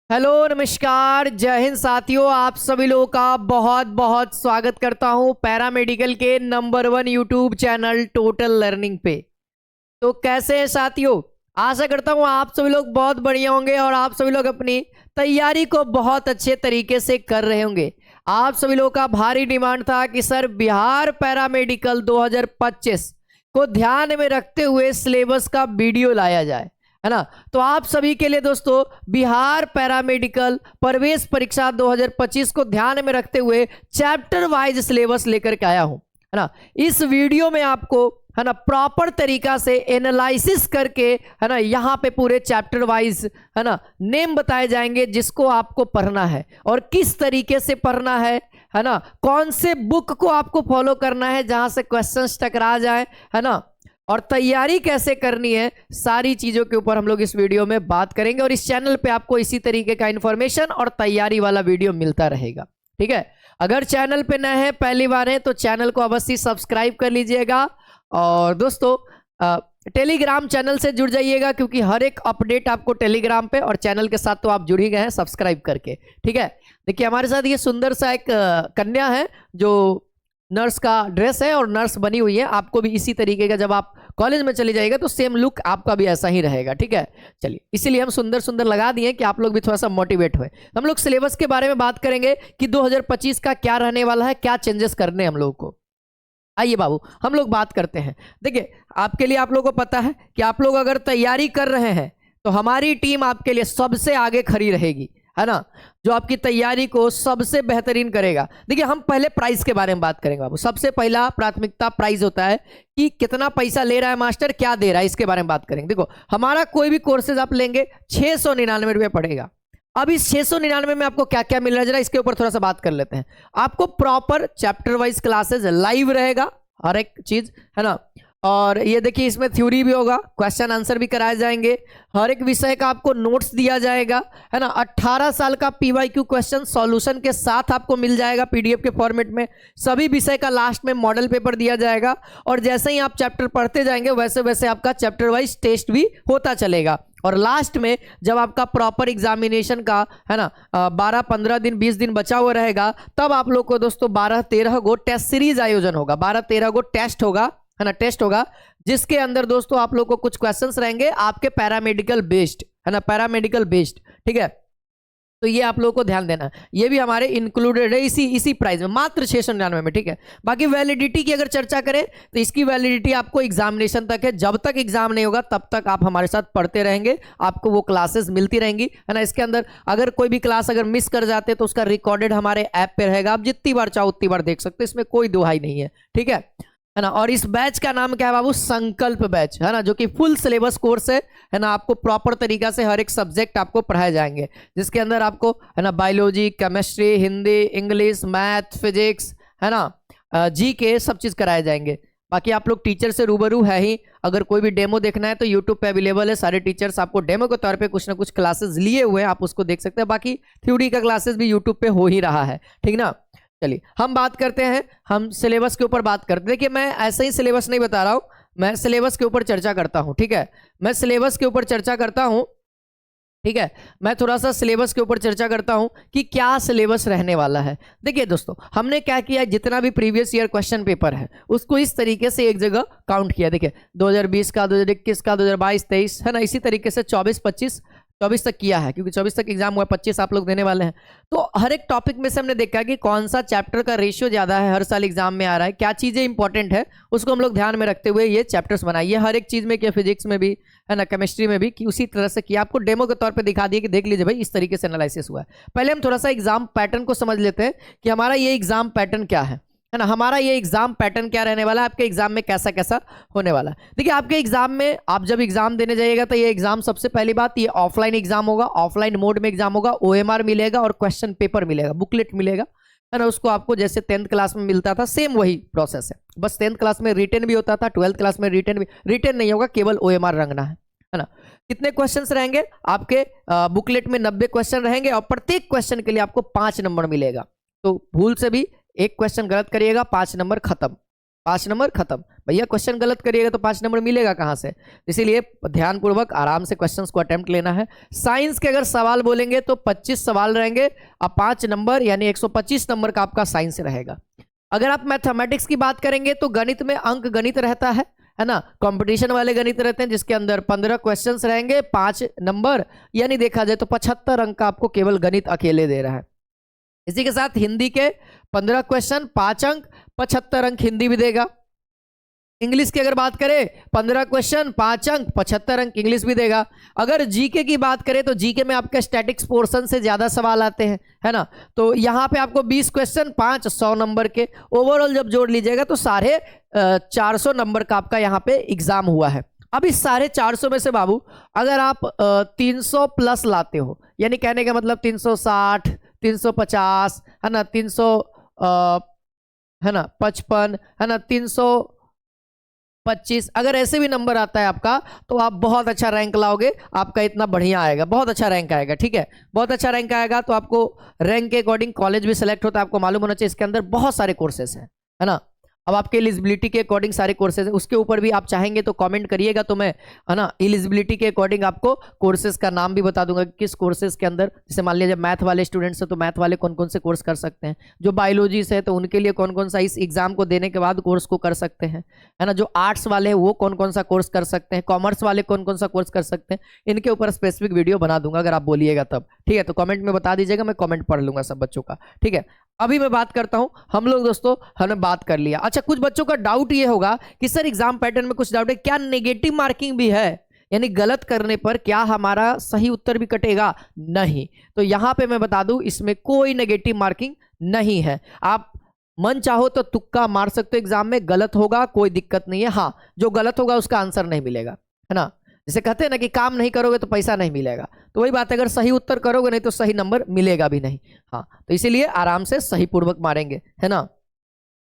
Hello नमस्कार जय हिंद साथियों, आप सभी लोगों का बहुत बहुत स्वागत करता हूं पैरामेडिकल के number 1 YouTube channel total learning पे। तो कैसे हैं साथियों? आशा करता हूं आप सभी लोग बहुत बढ़िया होंगे और आप सभी लोग अपनी तैयारी को बहुत अच्छे तरीके से कर रहे होंगे। आप सभी लोगों का भारी डिमांड था कि सर बिहार पैरामेडिकल 2025 को ध्यान में रखते हुए सिलेबस का वीडियो लाया जाए, है ना। तो आप सभी के लिए दोस्तों बिहार पैरामेडिकल प्रवेश परीक्षा 2025 को ध्यान में रखते हुए चैप्टर वाइज सिलेबस लेकर के आया हूं, है ना। इस वीडियो में आपको, है ना, प्रॉपर तरीका से एनालिसिस करके, है ना, यहाँ पे पूरे चैप्टर वाइज, है ना, नेम बताए जाएंगे जिसको आपको पढ़ना है और किस तरीके से पढ़ना है ना, कौन से बुक को आपको फॉलो करना है जहां से क्वेश्चंस टकरा जाए, है ना, और तैयारी कैसे करनी है, सारी चीजों के ऊपर हम लोग इस वीडियो में बात करेंगे। और इस चैनल पे आपको इसी तरीके का इंफॉर्मेशन और तैयारी वाला वीडियो मिलता रहेगा, ठीक है। अगर चैनल पे नए हैं, पहली बार है, तो चैनल को अवश्य सब्सक्राइब कर लीजिएगा और दोस्तों टेलीग्राम चैनल से जुड़ जाइएगा क्योंकि हर एक अपडेट आपको टेलीग्राम पे, और चैनल के साथ तो आप जुड़ ही गए हैं सब्सक्राइब करके, ठीक है। देखिए हमारे साथ ये सुंदर सा एक कन्या है जो नर्स का ड्रेस है और नर्स बनी हुई है। आपको भी इसी तरीके का, जब आप कॉलेज में चले जाएगा तो सेम लुक आपका भी ऐसा ही रहेगा, ठीक है। चलिए, इसीलिए हम सुंदर सुंदर लगा दिए कि आप लोग भी थोड़ा सा मोटिवेट हुए। हम लोग सिलेबस के बारे में बात करेंगे कि 2025 का क्या रहने वाला है, क्या चेंजेस करने हैं हम लोगों को। आइए बाबू हम लोग बात करते हैं। देखिए आपके लिए, आप लोगों को पता है कि आप लोग अगर तैयारी कर रहे हैं तो हमारी टीम आपके लिए सबसे आगे खड़ी रहेगी, है ना, जो आपकी तैयारी को सबसे बेहतरीन करेगा। देखिए हम पहले प्राइस के बारे में बात करेंगे बाबू। सबसे पहला प्राथमिकता प्राइस होता है कि कितना पैसा ले रहा है मास्टर, क्या दे रहा है, इसके बारे में बात करेंगे। देखो हमारा कोई भी कोर्सेज आप लेंगे 699 रुपये पड़ेगा। अब इस 699 में आपको क्या क्या मिल रहा है, जरा इसके ऊपर थोड़ा सा बात कर लेते हैं। आपको proper chapter wise classes live रहेगा, हर एक चीज, है ना। और ये देखिए इसमें थ्योरी भी होगा, क्वेश्चन आंसर भी कराए जाएंगे, हर एक विषय का आपको नोट्स दिया जाएगा, है ना। 18 साल का पीवाईक्यू क्वेश्चन सॉल्यूशन के साथ आपको मिल जाएगा पीडीएफ के फॉर्मेट में। सभी विषय का लास्ट में मॉडल पेपर दिया जाएगा और जैसे ही आप चैप्टर पढ़ते जाएंगे वैसे वैसे आपका चैप्टर वाइज टेस्ट भी होता चलेगा। और लास्ट में जब आपका प्रॉपर एग्जामिनेशन का, है ना, 12-15 दिन 20 दिन बचा हुआ रहेगा, तब आप लोग को दोस्तों 12-13 गो टेस्ट सीरीज आयोजन होगा, 12-13 गो टेस्ट होगा, है ना, टेस्ट होगा, जिसके अंदर दोस्तों आप लोग को कुछ क्वेश्चंस रहेंगे आपके पैरामेडिकल बेस्ड, है ना, पैरामेडिकल बेस्ड, ठीक है। तो ये आप लोगों को ध्यान देना है, ये भी हमारे इंक्लूडेड है इसी प्राइस में, मात्र 699 में, ठीक है। बाकी वैलिडिटी की अगर चर्चा करें तो इसकी वैलिडिटी आपको एग्जामिनेशन तक है। जब तक एग्जाम नहीं होगा तब तक आप हमारे साथ पढ़ते रहेंगे, आपको वो क्लासेस मिलती रहेंगी, है ना। इसके अंदर अगर कोई भी क्लास अगर मिस कर जाते तो उसका रिकॉर्डेड हमारे ऐप पे रहेगा, आप जितनी बार चाहो उतनी बार देख सकते हैं, इसमें कोई दुहाई नहीं है, ठीक है ना। और इस बैच का नाम क्या है बाबू? संकल्प बैच, है ना, जो कि फुल सिलेबस कोर्स है ना। आपको प्रॉपर तरीका से हर एक सब्जेक्ट आपको पढ़ाए जाएंगे, जिसके अंदर आपको, है ना, biology, chemistry, Hindi, English, math, physics, है ना, जीके, सब चीज कराए जाएंगे। बाकी आप लोग टीचर से रूबरू है ही, अगर कोई भी डेमो देखना है तो यूट्यूब पे अवेलेबल है, सारे टीचर्स आपको डेमो के तौर पे कुछ ना कुछ क्लासेस लिए हुए हैं, आप उसको देख सकते हैं। बाकी थ्योरी का क्लासेस भी यूट्यूब पे हो ही रहा है, ठीक ना। चलिए हम बात करते हैं, हम सिलेबस के ऊपर बात करते हैं। देखिए मैं ऐसे ही सिलेबस नहीं बता रहा हूं, मैं सिलेबस के ऊपर चर्चा करता हूं, ठीक है। मैं सिलेबस के ऊपर चर्चा करता हूं, ठीक है। मैं थोड़ा सा सिलेबस के ऊपर चर्चा करता हूं कि क्या सिलेबस रहने वाला है। देखिए दोस्तों हमने क्या किया, जितना भी प्रीवियस ईयर क्वेश्चन पेपर है उसको इस तरीके से एक जगह काउंट किया। देखिए 2020 का, 2021 का, 2022-23, है ना, इसी तरीके से 24-25-24 तक किया है, क्योंकि 24 तक एग्जाम हुआ, 25 आप लोग देने वाले हैं। तो हर एक टॉपिक में से हमने देखा कि कौन सा चैप्टर का रेशियो ज्यादा है, हर साल एग्जाम में आ रहा है, क्या चीजें इंपॉर्टेंट है, उसको हम लोग ध्यान में रखते हुए ये चैप्टर्स बनाइए। हर एक चीज में किया, फिजिक्स में भी, है ना, केमिस्ट्री में भी, कि उसी तरह से किया। आपको डेमो के तौर पे दिखा दिए कि देख लीजिए भाई इस तरीके से एनालिसिस हुआ है। पहले हम थोड़ा सा एग्जाम पैटर्न को समझ लेते हैं कि हमारा ये एग्जाम पैटर्न क्या है ना, हमारा ये एग्जाम पैटर्न क्या रहने वाला है, आपके एग्जाम में कैसा कैसा होने वाला है। देखिए आपके एग्जाम में, आप जब एग्जाम देने जाइएगा तो ये एग्जाम, सबसे पहली बात, ये ऑफलाइन एग्जाम होगा, ऑफलाइन मोड में एग्जाम होगा, ओएमआर मिलेगा और क्वेश्चन पेपर मिलेगा, बुकलेट मिलेगा, है ना। उसको आपको जैसे 10th क्लास में मिलता था, सेम वही प्रोसेस है, बस 10th क्लास में रिटन भी होता था, 12th क्लास में रिटन भी, रिटन नहीं होगा, केवल ओएमआर रंगना है ना। कितने क्वेश्चंस रहेंगे आपके बुकलेट में? 90 क्वेश्चन रहेंगे और प्रत्येक क्वेश्चन के लिए आपको 5 नंबर मिलेगा। तो भूल से भी एक क्वेश्चन गलत करिएगा, 5 नंबर खत्म। 5 नंबर खत्म। भैया क्वेश्चन गलत करिएगा तो 5 नंबर मिलेगा कहां से? इसीलिए ध्यानपूर्वक आराम से क्वेश्चंस को अटेम्प्ट लेना है। साइंस के अगर सवाल बोलेंगे तो 25 सवाल रहेंगे, अब 5 नंबर यानी 125 नंबर का आपका साइंस रहेगा। अगर आप मैथमेटिक्स की बात करेंगे तो गणित में अंक गणित रहता है ना, कंपटीशन वाले गणित रहते हैं जिसके अंदर 15 क्वेश्चंस रहेंगे, 5 नंबर, यानी देखा जाए तो 75 अंक का आपको केवल गणित अकेले दे रहा है। इसी के साथ हिंदी के 15 क्वेश्चन 5 अंक, 75 अंक हिंदी भी देगा। इंग्लिश की अगर बात करें 15 क्वेश्चन 5 अंक, 75 अंक इंग्लिश भी देगा। अगर जीके की बात करें तो जीके में आपके स्टैटिक्स पोर्शन से ज्यादा सवाल आते हैं, है ना, तो यहां पे आपको 20 क्वेश्चन 5 100 नंबर के, ओवरऑल जब जोड़ लीजिएगा तो 450 नंबर का आपका यहाँ पे एग्जाम हुआ है। अब इस 450 में से बाबू अगर आप 300 प्लस लाते हो, यानी कहने का मतलब 360, 350, है ना, 300 है ना 55, है ना 325, अगर ऐसे भी नंबर आता है आपका तो आप बहुत अच्छा रैंक लाओगे, आपका इतना बढ़िया आएगा, बहुत अच्छा रैंक आएगा। ठीक है, बहुत अच्छा रैंक आएगा तो आपको रैंक के अकॉर्डिंग कॉलेज भी सिलेक्ट होता है, आपको मालूम होना चाहिए। इसके अंदर बहुत सारे कोर्सेस हैं, है ना, अब आपके एलिजिबिलिटी के अकॉर्डिंग सारे कोर्सेज है, उसके ऊपर भी आप चाहेंगे तो कमेंट करिएगा तो मैं, है ना, एलिजिबिलिटी के अकॉर्डिंग आपको कोर्सेज का नाम भी बता दूंगा किस कोर्सेज के अंदर, जैसे मान लीजिए मैथ वाले स्टूडेंट्स हैं तो मैथ वाले कौन कौन से कोर्स कर सकते हैं, जो बायोलॉजी से है तो उनके लिए कौन कौन सा इस एग्जाम को देने के बाद कोर्स को कर सकते हैं, है ना, जो आर्ट्स वाले हैं वो कौन कौन सा कोर्स कर सकते हैं, कॉमर्स वाले कौन कौन सा कोर्स कर सकते हैं, इनके ऊपर स्पेसिफिक वीडियो बना दूंगा अगर आप बोलिएगा तब। ठीक है, तो कमेंट में बता दीजिएगा, मैं कमेंट पढ़ लूंगा सब बच्चों का। ठीक है, अभी मैं बात करता हूं, हम लोग दोस्तों हमने बात कर लिया। अच्छा, कुछ बच्चों का डाउट ये होगा कि सर एग्जाम पैटर्न में कुछ डाउट है, क्या नेगेटिव मार्किंग भी है, यानी गलत करने पर क्या हमारा सही उत्तर भी कटेगा? नहीं, तो यहां पे मैं बता दूं इसमें कोई नेगेटिव मार्किंग नहीं है। आप मन चाहो तो तुक्का मार सकते हो, एग्जाम में गलत होगा कोई दिक्कत नहीं है। हाँ, जो गलत होगा उसका आंसर नहीं मिलेगा, है ना, जैसे कहते हैं ना कि काम नहीं करोगे तो पैसा नहीं मिलेगा, तो वही बात है, अगर सही उत्तर करोगे नहीं तो सही नंबर मिलेगा भी नहीं। हाँ, तो इसीलिए आराम से सही पूर्वक मारेंगे, है ना।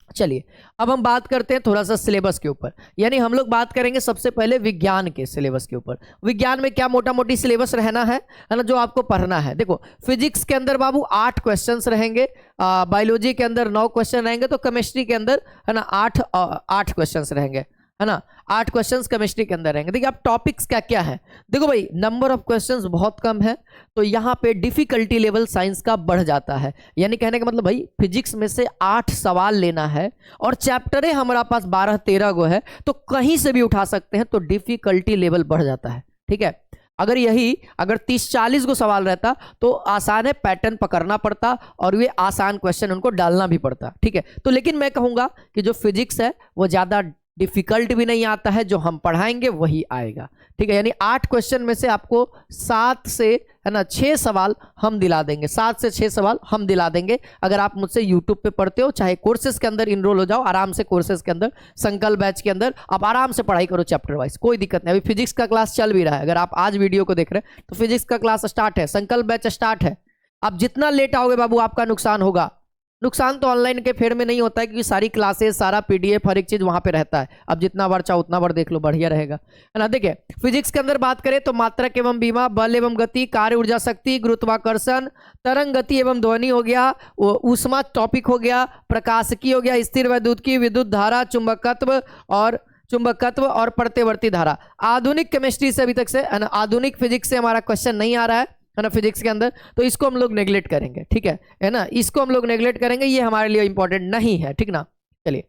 चलिए अब हम बात करते हैं थोड़ा सा सिलेबस के ऊपर, यानी हम लोग बात करेंगे सबसे पहले विज्ञान के सिलेबस के ऊपर। विज्ञान में क्या मोटा मोटी सिलेबस रहना है ना, जो आपको पढ़ना है। देखो, फिजिक्स के अंदर बाबू 8 क्वेश्चंस रहेंगे, बायोलॉजी के अंदर 9 क्वेश्चन रहेंगे, तो केमिस्ट्री के अंदर, है ना, 8 क्वेश्चंस रहेंगे, है ना, 8 क्वेश्चंस केमिस्ट्री के अंदर रहेंगे। देखिए अब टॉपिक्स क्या क्या है, देखो भाई नंबर ऑफ क्वेश्चंस बहुत कम है, तो यहाँ पे डिफिकल्टी लेवल साइंस का बढ़ जाता है, यानी कहने का मतलब भाई फिजिक्स में से 8 सवाल लेना है और चैप्टरें हमारा पास 12-13 गो है, तो कहीं से भी उठा सकते हैं, तो डिफिकल्टी लेवल बढ़ जाता है। ठीक है, अगर 30-40 को सवाल रहता तो आसान है, पैटर्न पकड़ना पड़ता और ये आसान क्वेश्चन उनको डालना भी पड़ता। ठीक है, तो लेकिन मैं कहूंगा कि जो फिजिक्स है वो ज्यादा डिफिकल्ट भी नहीं आता है, जो हम पढ़ाएंगे वही आएगा। ठीक है, यानी 8 क्वेश्चन में से आपको 7 से, है ना, 6 सवाल हम दिला देंगे, 7 से 6 सवाल हम दिला देंगे। अगर आप मुझसे यूट्यूब पे पढ़ते हो, चाहे कोर्सेज के अंदर इनरोल हो जाओ, आराम से कोर्सेज के अंदर, संकल्प बैच के अंदर आप आराम से पढ़ाई करो चैप्टर वाइज, कोई दिक्कत नहीं। अभी फिजिक्स का क्लास चल भी रहा है, अगर आप आज वीडियो को देख रहे हैं तो फिजिक्स का क्लास स्टार्ट है, संकल्प बैच स्टार्ट है। आप जितना लेट आओगे बाबू आपका नुकसान होगा। नुकसान तो ऑनलाइन के फेर में नहीं होता है, क्योंकि सारी क्लासेस, सारा पीडीएफ, हर एक चीज वहां पे रहता है। अब जितना बार चाहो उतना बार देख लो, बढ़िया रहेगा, है ना। देखिए फिजिक्स के अंदर बात करें तो मात्रक एवं बीमा, बल एवं गति, कार्य ऊर्जा शक्ति, गुरुत्वाकर्षण, तरंग गति एवं ध्वनि हो गया, ऊष्मा टॉपिक हो गया, प्रकाशिकी हो गया, स्थिर वैद्युतिकी, विद्युत धारा, चुंबकत्व और प्रत्यवर्ती धारा। आधुनिक केमिस्ट्री से अभी तक से, है ना, आधुनिक फिजिक्स से हमारा क्वेश्चन नहीं आ रहा है ना फिजिक्स के अंदर, तो इसको हम लोग नेग्लेक्ट करेंगे। ठीक है ना, इसको हम लोग नेग्लेक्ट करेंगे, ये हमारे लिए इंपॉर्टेंट नहीं है। ठीक ना, चलिए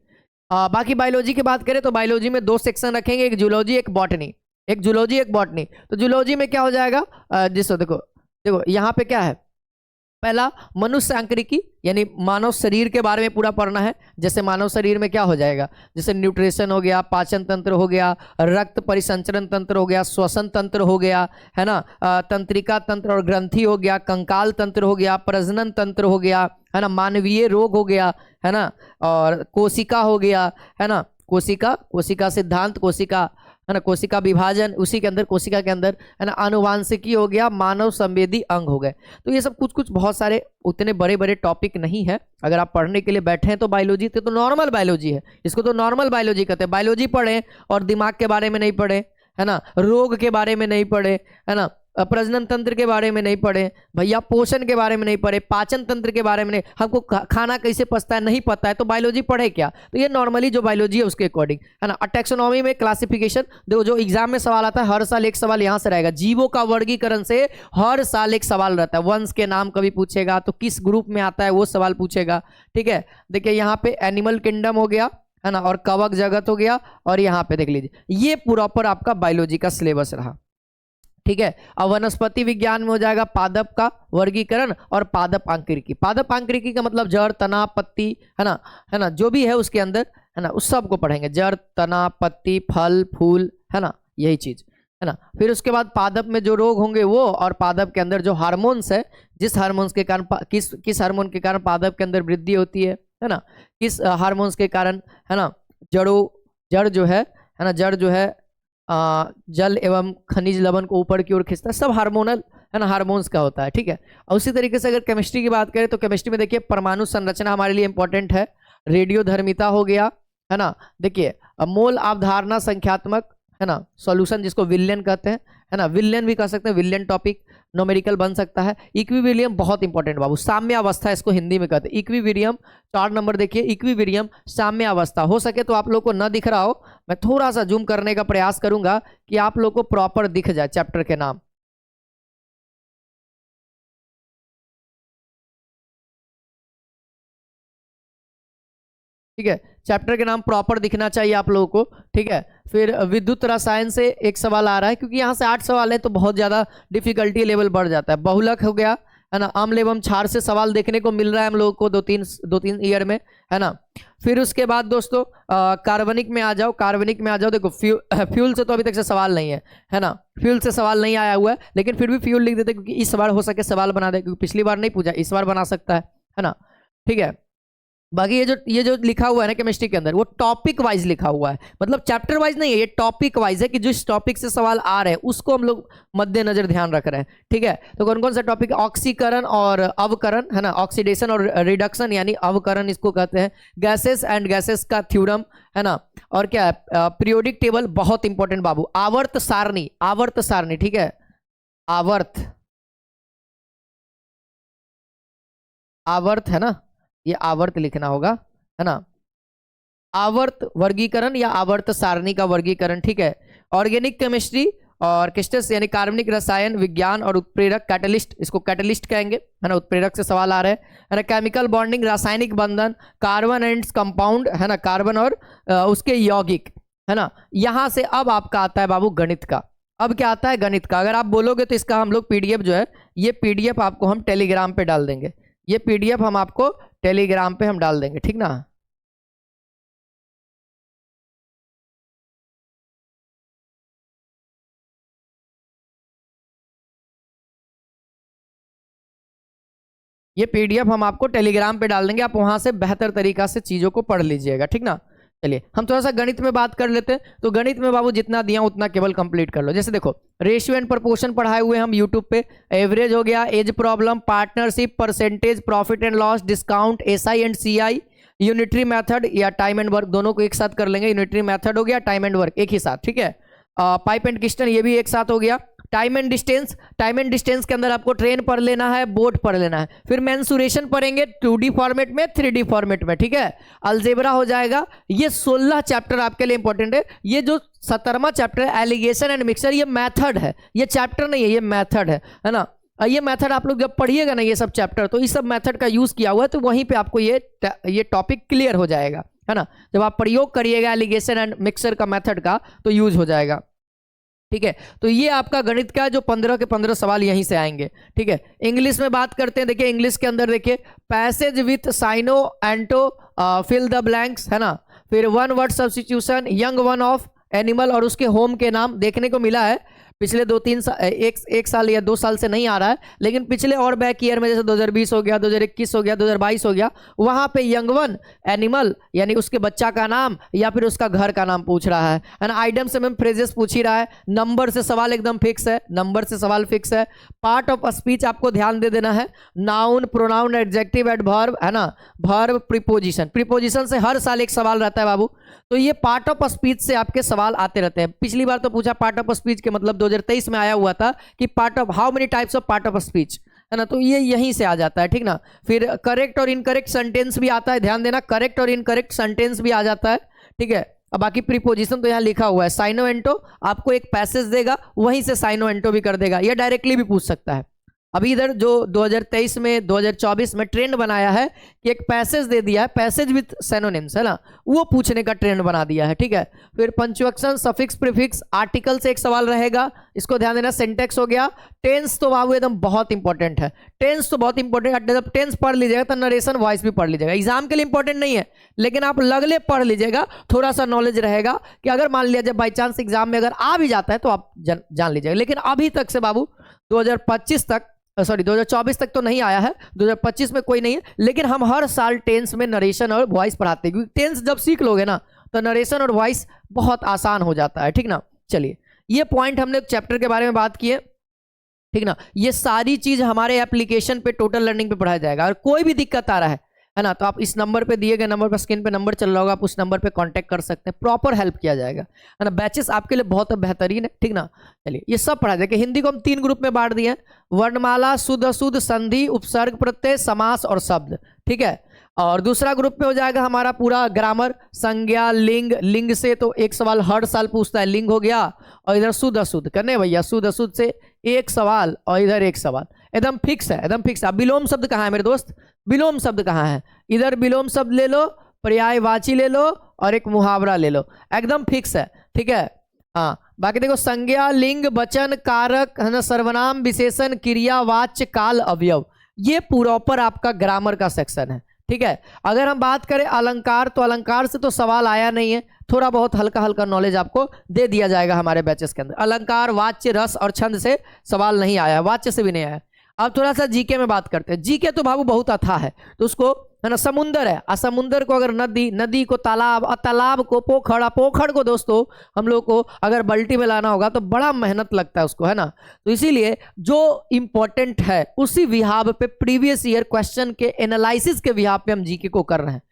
बाकी बायोलॉजी की बात करें तो बायोलॉजी में 2 सेक्शन रखेंगे, एक जूलॉजी एक बॉटनी, एक जूलॉजी एक बॉटनी। तो जूलॉजी में क्या हो जाएगा, जिसको देखो यहाँ पे क्या है, पहला मनुष्य आंकड़िकी, यानी मानव शरीर के बारे में पूरा पढ़ना है। जैसे मानव शरीर में क्या हो जाएगा, जैसे न्यूट्रिशन हो गया, पाचन तंत्र हो गया, रक्त परिसंचरण तंत्र हो गया, श्वसन तंत्र हो गया, है ना, तंत्रिका तंत्र और ग्रंथि हो गया, कंकाल तंत्र हो गया, प्रजनन तंत्र हो गया, है ना, मानवीय रोग हो गया, है ना, और कोशिका हो गया, है ना, कोशिका सिद्धांत, कोशिका, है ना, कोशिका विभाजन, उसी के अंदर कोशिका के अंदर, है ना, आनुवांशिकी हो गया, मानव संवेदी अंग हो गए। तो ये सब कुछ बहुत सारे उतने बड़े बड़े टॉपिक नहीं है। अगर आप पढ़ने के लिए बैठे हैं तो बायोलॉजी तो नॉर्मल बायोलॉजी है, इसको तो नॉर्मल बायोलॉजी कहते हैं। बायोलॉजी पढ़े और दिमाग के बारे में नहीं पढ़े, है ना, रोग के बारे में नहीं पढ़े, है ना, प्रजनन तंत्र के बारे में नहीं पढ़े भैया, पोषण के बारे में नहीं पढ़े, पाचन तंत्र के बारे में नहीं, हमको खाना कैसे पचता है नहीं पता है, तो बायोलॉजी पढ़े क्या? तो ये नॉर्मली जो बायोलॉजी है उसके अकॉर्डिंग है ना। टैक्सोनॉमी में क्लासिफिकेशन देखो, जो एग्जाम में सवाल आता है हर साल एक सवाल यहाँ से रहेगा, जीवों का वर्गीकरण से हर साल एक सवाल रहता है। वंश के नाम कभी पूछेगा, तो किस ग्रुप में आता है वो सवाल पूछेगा, ठीक है। देखिए यहाँ पे एनिमल किंगडम हो गया है ना, और कवक जगत हो गया, और यहाँ पे देख लीजिए ये प्रॉपर आपका बायोलॉजी का सिलेबस रहा, ठीक है। अब वनस्पति विज्ञान में हो जाएगा पादप का वर्गीकरण और पादप आंतरिकी। पादप आंतरिकी का मतलब जड़, तना, पत्ती है ना, जो भी है उसके अंदर है ना, उस सब को पढ़ेंगे, जड़, तना, पत्ती, फल, फूल है ना, यही चीज है ना। फिर उसके बाद पादप में जो रोग होंगे वो, और पादप के अंदर जो हार्मोन्स है, जिस हार्मोन्स के कारण किस हार्मोन के कारण पादप के अंदर वृद्धि होती है ना, किस हार्मोन्स के कारण है ना, जड़ जो है ना, जड़ जो है जल एवं खनिज लवण को ऊपर की ओर खींचता है, सब हार्मोनल है ना, हार्मोन्स का होता है, ठीक है। और उसी तरीके से अगर केमिस्ट्री की बात करें तो केमिस्ट्री में देखिए परमाणु संरचना हमारे लिए इंपॉर्टेंट है, रेडियोधर्मिता हो गया है ना, देखिए मोल अवधारणा संख्यात्मक है ना, सॉल्यूशन जिसको विलियन कहते हैं है ना, विलियन भी कह सकते हैं, विलियन टॉपिक न्यूमेरिकल बन सकता है। इक्विलिब्रियम बहुत इंपॉर्टेंट बाबू, साम्य अवस्था इसको हिंदी में कहते हैं। इक्विलिब्रियम 4 नंबर देखिए, इक्विलिब्रियम साम्य अवस्था। हो सके तो आप लोग को न दिख रहा हो, मैं थोड़ा सा जूम करने का प्रयास करूंगा कि आप लोग को प्रॉपर दिख जाए चैप्टर के नाम। ठीक है, चैप्टर के नाम प्रॉपर दिखना चाहिए आप लोगों को, ठीक है। फिर विद्युत रसायन से एक सवाल आ रहा है, क्योंकि यहाँ से 8 सवाल है तो बहुत ज्यादा डिफिकल्टी लेवल बढ़ जाता है। बहुलक हो गया है ना, अम्ल एवं क्षार से सवाल देखने को मिल रहा है हम लोगों को दो तीन ईयर में है ना। फिर उसके बाद दोस्तों कार्बनिक में आ जाओ, कार्बनिक में आ जाओ। देखो फ्यूल से तो अभी तक से सवाल नहीं है ना, फ्यूल से सवाल नहीं आया हुआ है, लेकिन फिर भी फ्यूल लिख देते क्योंकि इस बार हो सके सवाल बना दे, क्योंकि पिछली बार नहीं पूछा, इस बार बना सकता है ना, ठीक है। बाकी ये जो लिखा हुआ है ना केमिस्ट्री के अंदर, वो टॉपिक वाइज लिखा हुआ है, मतलब चैप्टर वाइज नहीं है, ये टॉपिक वाइज है कि जिस टॉपिक से सवाल आ रहे हैं उसको हम लोग मद्देनजर ध्यान रख रहे हैं, ठीक है। तो कौन कौन सा टॉपिक? ऑक्सीकरण और अवकरण है ना, ऑक्सीडेशन और रिडक्शन यानी अवकरण इसको कहते हैं। गैसेस एंड गैसेस का थ्योरम है ना, और क्या है? पीरियोडिक टेबल बहुत इंपॉर्टेंट बाबू। आवर्त सारणी, आवर्त सारणी, ठीक है, आवर्त है ना, ये आवर्त लिखना होगा है ना, आवर्त वर्गीकरण या आवर्त सारणी का वर्गीकरण, ठीक है। ऑर्गेनिक केमिस्ट्री और किस्टस यानी कार्बनिक रसायन विज्ञान और उत्प्रेरक कैटलिस्ट, इसको कैटलिस्ट कहेंगे है ना, उत्प्रेरक से सवाल आ रहे हैं है ना। केमिकल बॉन्डिंग रासायनिक बंधन, कार्बन एंड कंपाउंड है ना, कार्बन और उसके यौगिक है ना। यहां से अब आपका आता है बाबू गणित का। अब क्या आता है? गणित का। अगर आप बोलोगे तो इसका हम लोग पीडीएफ जो है, ये पीडीएफ आपको हम टेलीग्राम पे डाल देंगे, ये पीडीएफ हम आपको टेलीग्राम पे हम डाल देंगे, ठीक ना। ये पीडीएफ हम आपको टेलीग्राम पे डाल देंगे, आप वहां से बेहतर तरीका से चीजों को पढ़ लीजिएगा, ठीक ना। चलिए हम थोड़ा सा गणित में बात कर लेते हैं। तो गणित में बाबू जितना दिया उतना केवल कंप्लीट कर लो। जैसे देखो रेशियो एंड प्रपोर्शन पढ़ाए हुए हम यूट्यूब पे, एवरेज हो गया, age problem, partnership, percentage, profit and loss, discount, SI and CI, unitary method या टाइम एंड वर्क, दोनों को एक साथ कर लेंगे। यूनिटरी मेथड हो गया, टाइम एंड वर्क एक ही साथ, ठीक है। पाइप एंड किस्टन ये भी एक साथ हो गया। Time and distance, time and distance के अंदर आपको ट्रेन पढ़ लेना है, बोट पढ़ लेना है। फिर मेंसुरेशन पढ़ेंगे 2D फॉर्मेट में, 3D फॉर्मेट में, ठीक है। अलजेब्रा हो जाएगा। ये 16 चैप्टर आपके लिए इंपॉर्टेंट है। ये जो 17वां चैप्टर है एलिगेशन एंड मिक्सचर, ये मेथड है, ये चैप्टर नहीं है, ये मेथड है ना। ये मेथड आप लोग जब पढ़िएगा ना ये सब चैप्टर, तो इस सब मेथड का यूज किया हुआ है, तो वहीं पे आपको ये टॉपिक क्लियर हो जाएगा है ना। जब आप प्रयोग करिएगा एलिगेशन एंड मिक्सचर का मेथड का, तो यूज हो जाएगा, ठीक है। तो ये आपका गणित का जो 15 के 15 सवाल यहीं से आएंगे, ठीक है। इंग्लिश में बात करते हैं, देखिए इंग्लिश के अंदर देखिए passage with syno anto, fill the blanks है ना। फिर one word substitution, young one of animal और उसके होम के नाम देखने को मिला है पिछले 2-3 साल, एक साल या 2 साल से नहीं आ रहा है, लेकिन पिछले और बैक ईयर में जैसे 2020 हो गया, 2021 हो गया, 2022 हो गया, वहां पे यंग वन एनिमल यानी उसके बच्चा का नाम या फिर उसका घर का नाम पूछ रहा है ना। आइटम से मैम फ्रेजेस पूछ ही रहा है, नंबर से सवाल एकदम फिक्स है, नंबर से सवाल फिक्स है। पार्ट ऑफ स्पीच आपको ध्यान दे देना है, noun, pronoun, adjective and verb है ना, वर्ब, प्रीपोजिशन, प्रीपोजिशन से हर साल एक सवाल रहता है बाबू। तो ये पार्ट ऑफ स्पीच से आपके सवाल आते रहते हैं। पिछली बार तो पूछा पार्ट ऑफ स्पीच के मतलब 2023 में आया हुआ था कि part of how many types of part of speech, है ना, तो ये यहीं से आ जाता है, ठीक ना। फिर करेक्ट और इनकरेक्ट सेंटेंस भी आता है, ध्यान देना, करेक्ट और इनकरेक्ट सेंटेंस भी आ जाता है, ठीक है। अब बाकी प्रीपोजिशन तो यहाँ लिखा हुआ है, साइनो एंटो आपको एक पैसेज देगा, वहीं से साइनो एंटो भी कर देगा, या डायरेक्टली भी पूछ सकता है। अभी इधर जो 2023 में 2024 में ट्रेंड बनाया है कि एक पैसेज दे दिया है, पैसेज विथ सिनोनिम्स, है ना, वो पूछने का ट्रेंड बना दिया है, ठीक है। फिर पंक्चुएशन, सफिक्स, प्रीफिक्स, आर्टिकल से एक सवाल रहेगा, इसको ध्यान देना। सिंटेक्स हो गया। टेंस तो बाबू एकदम बहुत इंपॉर्टेंट है, टेंस तो बहुत इंपॉर्टेंट है। जब टेंस पढ़ लीजिएगा तो नरेशन वॉइस भी पढ़ लीजिएगा। एग्जाम के लिए इंपॉर्टेंट नहीं है, लेकिन आप लगले पढ़ लीजिएगा, थोड़ा सा नॉलेज रहेगा कि अगर मान लिया जब बाई चांस एग्जाम में अगर आ भी जाता है तो आप जान लीजिएगा। लेकिन अभी तक से बाबू 2024 तक तो नहीं आया है, 2025 में कोई नहीं है, लेकिन हम हर साल टेंस में नरेशन और वॉइस पढ़ाते हैं, क्योंकि टेंस जब सीख लोगे ना तो नरेशन और वॉइस बहुत आसान हो जाता है, ठीक ना। चलिए, ये पॉइंट हमने चैप्टर के बारे में बात की है, ठीक ना। ये सारी चीज हमारे एप्लीकेशन पे टोटल लर्निंग पे पढ़ाया जाएगा। और कोई भी दिक्कत आ रहा है ना, तो आप इस नंबर पे दिए गए नंबर पर, स्क्रीन पे नंबर चल रहा होगा, आप उस नंबर पे कांटेक्ट कर सकते हैं, प्रॉपर हेल्प किया जाएगा, है ना। बैचेस आपके लिए बहुत बेहतरीन है, ठीक ना। चलिए, ये सब पढ़ा जाएगा। हिंदी को हम 3 ग्रुप में बांट दिए हैं, वर्णमाला, शुद्ध अशुद्ध, संधि, उपसर्ग प्रत्यय, समास और शब्द, ठीक है। और दूसरा ग्रुप में हो जाएगा हमारा पूरा ग्रामर, संज्ञा, लिंग, लिंग से तो एक सवाल हर साल पूछता है, लिंग हो गया। और इधर शुद्ध अशुद्ध करने भैया, शुद्ध अशुद्ध से एक सवाल और इधर एक सवाल, एकदम फिक्स है, एकदम फिक्स है। विलोम शब्द कहाँ है मेरे दोस्त, विलोम शब्द कहाँ है, इधर विलोम शब्द ले लो, पर्यायवाची ले लो और एक मुहावरा ले लो, एकदम फिक्स है, ठीक है। हाँ, बाकी देखो, संज्ञा, लिंग, वचन, कारक, है ना, सर्वनाम, विशेषण, क्रिया, वाच्य, काल, अवयव, ये प्रॉपर आपका ग्रामर का सेक्शन है, ठीक है। अगर हम बात करें अलंकार, तो अलंकार से तो सवाल आया नहीं है, थोड़ा बहुत हल्का हल्का नॉलेज आपको दे दिया जाएगा हमारे बैचेस के अंदर। अलंकार, वाच्य, रस और छंद से सवाल नहीं आया, वाच्य से भी नहीं आया। अब थोड़ा सा जीके में बात करते हैं। जीके तो बाबू बहुत अथाह है, तो उसको, है ना, समुंदर है, और समुंदर को अगर नदी, नदी को तालाब, और तालाब को पोखर, और पोखर को दोस्तों हम लोग को अगर बाल्टी में लाना होगा तो बड़ा मेहनत लगता है उसको, है ना। तो इसीलिए जो इंपॉर्टेंट है उसी विहाब पे, प्रीवियस ईयर क्वेश्चन के एनालिसिस के विहाब पे हम जीके को कर रहे हैं।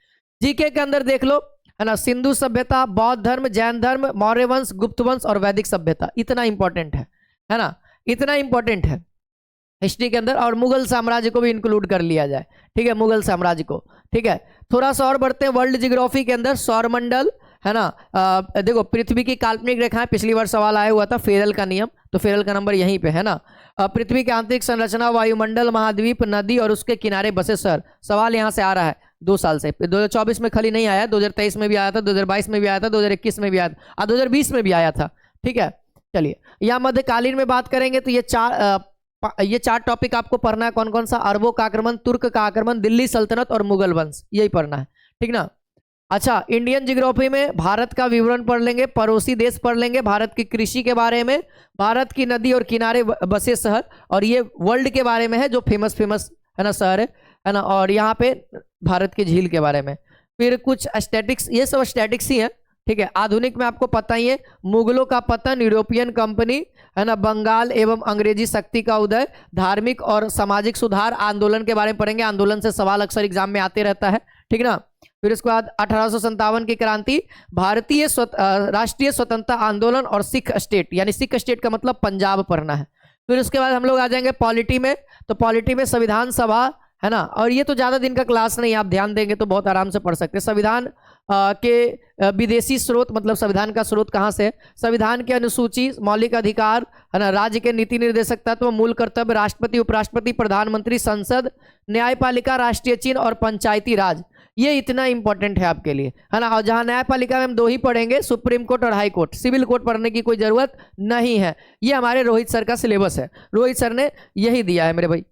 जीके के अंदर देख लो, है ना, सिंधु सभ्यता, बौद्ध धर्म, जैन धर्म, मौर्य वंश, गुप्त वंश और वैदिक सभ्यता, इतना इंपॉर्टेंट है ना, इतना इंपॉर्टेंट है हिस्ट्री के अंदर। और मुगल साम्राज्य को भी इंक्लूड कर लिया जाए, ठीक है, मुगल साम्राज्य को, ठीक है। थोड़ा सा और बढ़ते हैं वर्ल्ड जियोग्राफी के अंदर। सौरमंडल, है ना, देखो पृथ्वी की काल्पनिक रेखाएं, पिछली बार सवाल आया हुआ था, फेरल का नियम, तो फेरल का नंबर यहीं पे है ना। पृथ्वी की आंतरिक संरचना, वायुमंडल, महाद्वीप, नदी और उसके किनारे बसे शहर, सवाल यहाँ से आ रहा है 2 साल से। 2024 में खाली नहीं आया, 2023 में भी आया था, 2022 में भी आया था, 2021 में भी आया था, 2020 में भी आया था, ठीक है। चलिए, यहाँ मध्यकालीन में बात करेंगे तो ये 4 टॉपिक आपको पढ़ना है। कौन कौन सा, अरबों का आक्रमण, तुर्क का आक्रमण, दिल्ली सल्तनत और मुगल वंश, यही पढ़ना है, ठीक ना। अच्छा, इंडियन जियोग्राफी में भारत का विवरण पढ़ लेंगे, पड़ोसी देश पढ़ लेंगे, भारत की कृषि के बारे में, भारत की नदी और किनारे बसे शहर, और ये वर्ल्ड के बारे में है जो फेमस है ना शहर है ना, और यहाँ पे भारत की झील के बारे में। फिर कुछ स्टैटिक्स, ये सब स्टैटिक्स ही है, ठीक है। आधुनिक में आपको पता ही है, मुगलों का पतन, यूरोपियन कंपनी, है ना, बंगाल एवं अंग्रेजी शक्ति का उदय, धार्मिक और सामाजिक सुधार, आंदोलन के बारे में पढ़ेंगे, आंदोलन से सवाल अक्सर एग्जाम में आते रहता है, ठीक ना। फिर इसके बाद 1857 की क्रांति, भारतीय राष्ट्रीय स्वतंत्रता आंदोलन और सिख स्टेट, यानी सिख स्टेट का मतलब पंजाब पढ़ना है। फिर उसके बाद हम लोग आ जाएंगे पॉलिटी में, तो पॉलिटी में संविधान सभा, है ना, और ये तो ज्यादा दिन का क्लास नहीं, आप ध्यान देंगे तो बहुत आराम से पढ़ सकते हैं। संविधान के विदेशी स्रोत, मतलब संविधान का स्रोत कहाँ से है, संविधान के अनुसूची, मौलिक अधिकार, है ना, राज्य के नीति निर्देशक तत्व, मूल कर्तव्य, राष्ट्रपति, उपराष्ट्रपति, प्रधानमंत्री, संसद, न्यायपालिका, राष्ट्रीय चिन्ह और पंचायती राज, ये इतना इंपॉर्टेंट है आपके लिए, है ना। और जहां न्यायपालिका में हम 2 ही पढ़ेंगे, सुप्रीम कोर्ट और हाई कोर्ट, सिविल कोर्ट पढ़ने की कोई जरूरत नहीं है, ये हमारे रोहित सर का सिलेबस है, रोहित सर ने यही दिया है मेरे भाई,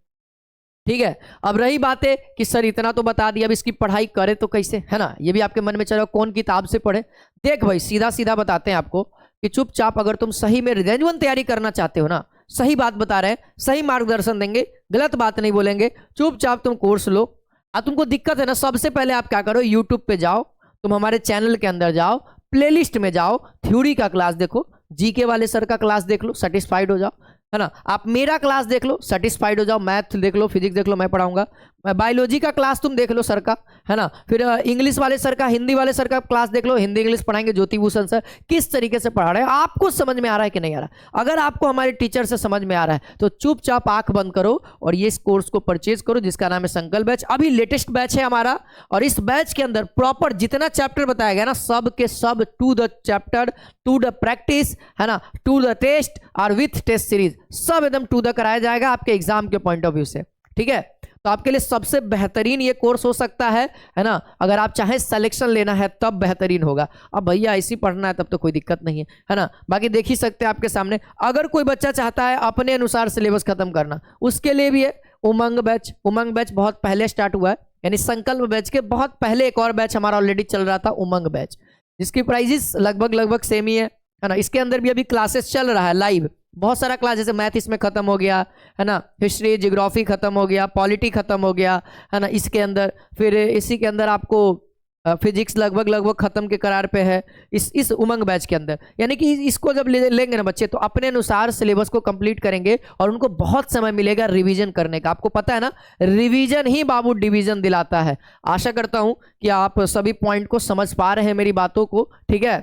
ठीक है। अब रही बात है कि सर इतना तो बता दिया, अब इसकी पढ़ाई करे तो कैसे, है ना, ये भी आपके मन में चलो कौन किताब से पढ़े। देख भाई, सीधा सीधा बताते हैं आपको कि चुपचाप अगर तुम सही में जेन्युइन तैयारी करना चाहते हो ना, सही बात बता रहे हैं, सही मार्गदर्शन देंगे, गलत बात नहीं बोलेंगे, चुपचाप तुम कोर्स लो। अब तुमको दिक्कत है ना, सबसे पहले आप क्या करो, यूट्यूब पे जाओ, तुम हमारे चैनल के अंदर जाओ, प्लेलिस्ट में जाओ, थ्योरी का क्लास देखो, जीके वाले सर का क्लास देख लो, सेटिस्फाइड हो जाओ, है ना। आप मेरा क्लास देख लो, सेटिस्फाइड हो जाओ, मैथ देख लो, फिजिक्स देख लो, मैं पढ़ाऊंगा, बायोलॉजी का क्लास तुम देख लो सर का, है ना, फिर इंग्लिश वाले सर का, हिंदी वाले सर का क्लास देख लो, हिंदी इंग्लिश पढ़ाएंगे ज्योति भूषण सर, किस तरीके से पढ़ा रहे हैं, आपको समझ में आ रहा है कि नहीं आ रहा है। अगर आपको हमारे टीचर से समझ में आ रहा है तो चुपचाप आंख बंद करो और ये इस कोर्स को परचेज करो जिसका नाम है संकल्प बैच। अभी लेटेस्ट बैच है हमारा, और इस बैच के अंदर प्रॉपर जितना चैप्टर बताया गया ना, सब के सब to the chapter, to the practice, है ना, टू द टेस्ट और विथ टेस्ट सीरीज, सब एकदम टू द कराया जाएगा आपके एग्जाम के पॉइंट ऑफ व्यू से। ठीक है, तो आपके लिए सबसे बेहतरीन ये कोर्स हो सकता है ना। अगर आप चाहें सिलेक्शन लेना है तब बेहतरीन होगा, अब भैया ऐसी पढ़ना है तब तो कोई दिक्कत नहीं है ना। बाकी देख ही सकते हैं आपके सामने, अगर कोई बच्चा चाहता है अपने अनुसार सिलेबस खत्म करना, उसके लिए भी है उमंग बैच। उमंग बैच बहुत पहले स्टार्ट हुआ है, यानी संकल्प बैच के बहुत पहले एक और बैच हमारा ऑलरेडी चल रहा था, उमंग बैच, जिसकी प्राइजेस लगभग सेम ही है ना। इसके अंदर भी अभी क्लासेस चल रहा है लाइव, बहुत सारा क्लास, जैसे मैथ इसमें खत्म हो गया है ना, हिस्ट्री ज्योग्राफी खत्म हो गया, पॉलिटी खत्म हो गया है ना इसके अंदर, फिर इसी के अंदर आपको फिजिक्स लगभग खत्म के करार पे है इस उमंग बैच के अंदर। यानी कि इसको जब लेंगे ना बच्चे तो अपने अनुसार सिलेबस को कंप्लीट करेंगे और उनको बहुत समय मिलेगा रिवीजन करने का। आपको पता है ना, रिवीजन ही बाबू डिवीजन दिलाता है। आशा करता हूं कि आप सभी पॉइंट को समझ पा रहे हैं मेरी बातों को, ठीक है।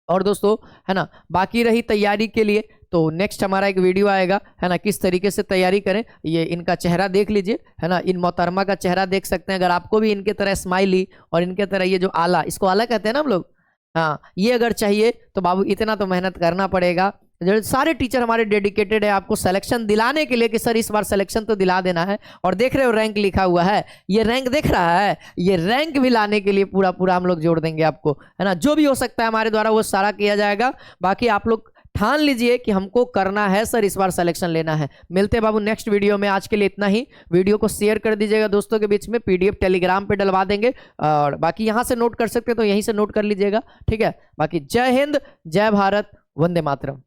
और दोस्तों है ना, बाकी रही तैयारी के लिए तो नेक्स्ट हमारा एक वीडियो आएगा, है ना, किस तरीके से तैयारी करें। ये इनका चेहरा देख लीजिए, है ना, इन मोहतरमा का चेहरा देख सकते हैं। अगर आपको भी इनके तरह स्माइली और इनके तरह ये जो आला, इसको आला कहते हैं ना हम लोग, हाँ, ये अगर चाहिए तो बाबू इतना तो मेहनत करना पड़ेगा। जो सारे टीचर हमारे डेडिकेटेड है आपको सिलेक्शन दिलाने के लिए कि सर इस बार सिलेक्शन तो दिला देना है। और देख रहे हो रैंक लिखा हुआ है, ये रैंक देख रहा है, ये रैंक भी लाने के लिए पूरा हम लोग जोड़ देंगे आपको, है ना। जो भी हो सकता है हमारे द्वारा वो सारा किया जाएगा। बाकी आप लोग ठान लीजिए कि हमको करना है सर, इस बार सिलेक्शन लेना है। मिलते हैं बाबू नेक्स्ट वीडियो में, आज के लिए इतना ही। वीडियो को शेयर कर दीजिएगा दोस्तों के बीच में, पीडीएफ टेलीग्राम पे डलवा देंगे, और बाकी यहाँ से नोट कर सकते हैं तो यहीं से नोट कर लीजिएगा, ठीक है। बाकी जय हिंद, जय भारत, वंदे मातरम।